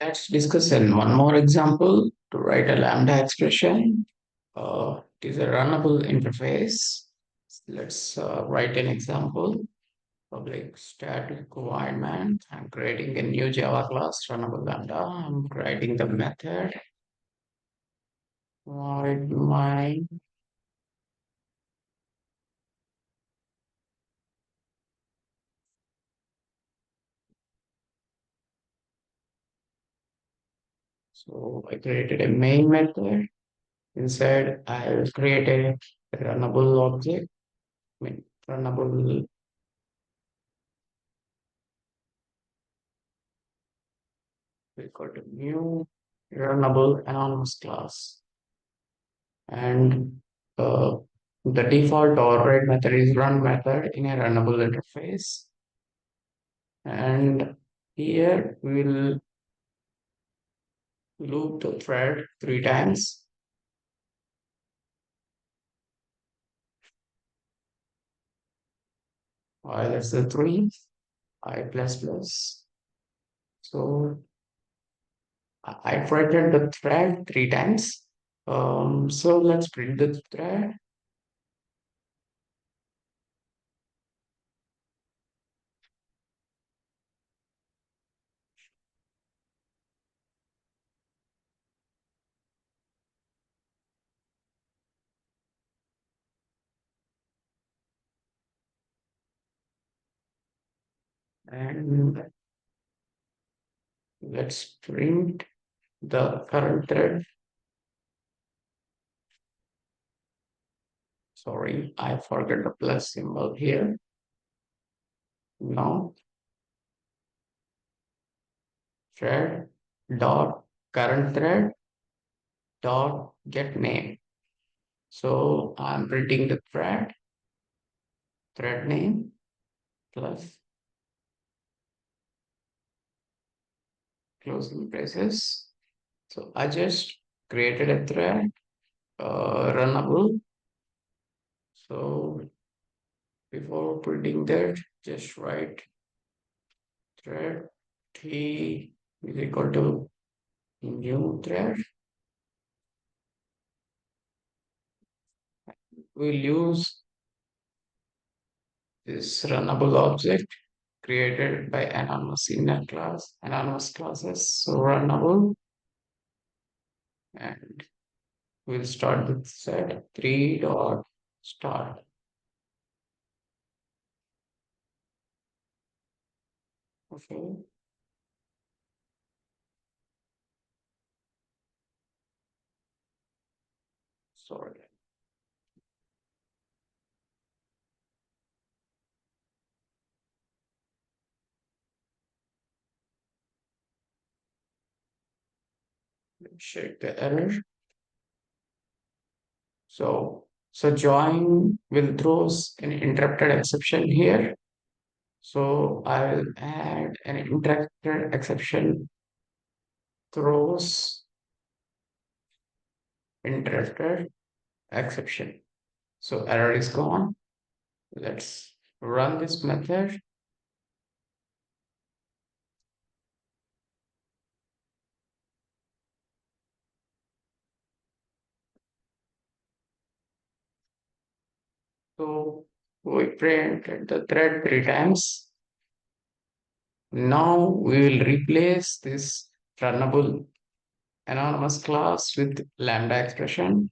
Let's discuss in one more example to write a lambda expression. It is a runnable interface. Let's write an example. Public static environment. I'm creating a new Java class, runnable lambda. I'm writing the method. Void my so I created a main method. Inside, I'll create a runnable object. I mean, runnable. We got a new runnable anonymous class. And the default override method is run method in a runnable interface. And here we'll loop the thread three times. That's the three I plus plus. So I iterated the thread three times. So let's print the thread. And let's print the current thread. Sorry, I forgot the plus symbol here. Now thread dot current thread dot get name. So I'm printing the thread name plus closing braces. So I just created a thread runnable. So before printing that, just write thread t is equal to new thread. We'll use this runnable object created by anonymous inner class, anonymous classes. So runnable, and we'll start with set three dot start. Okay, sorry. Check the error. So join will throws an interrupted exception here. So I will add an interrupted exception throws interrupted exception. So error is gone. Let's run this method. So we printed the thread three times. Now we will replace this runnable anonymous class with lambda expression.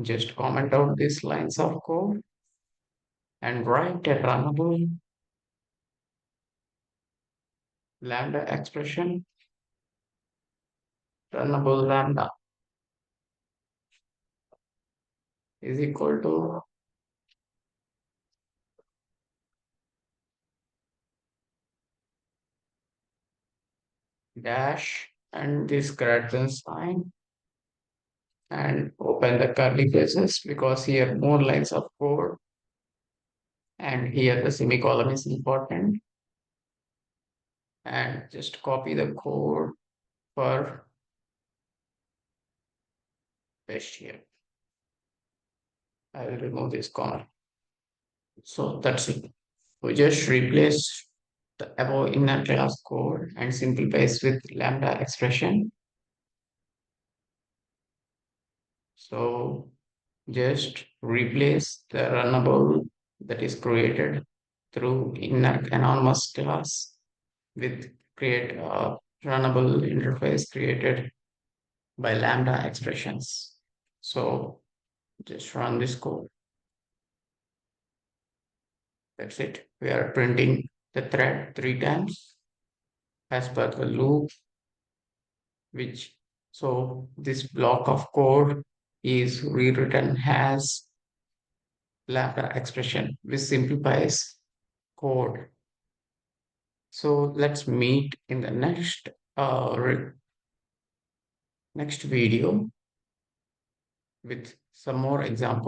Just comment out these lines of code and write a runnable lambda expression, runnable lambda is equal to dash and this curtain sign and open the curly braces because here more lines of code and here the semicolon is important, and just copy the code for paste here. I will remove this comma. So that's it. We just replace the above inner class code and simplifies with lambda expression. So just replace the runnable that is created through inner anonymous class with create a runnable interface created by lambda expressions. So just run this code. That's it. We are printing the thread 3 times as per the loop, which so this block of code is rewritten as lambda expression, which simplifies code. So let's meet in the next video with some more examples.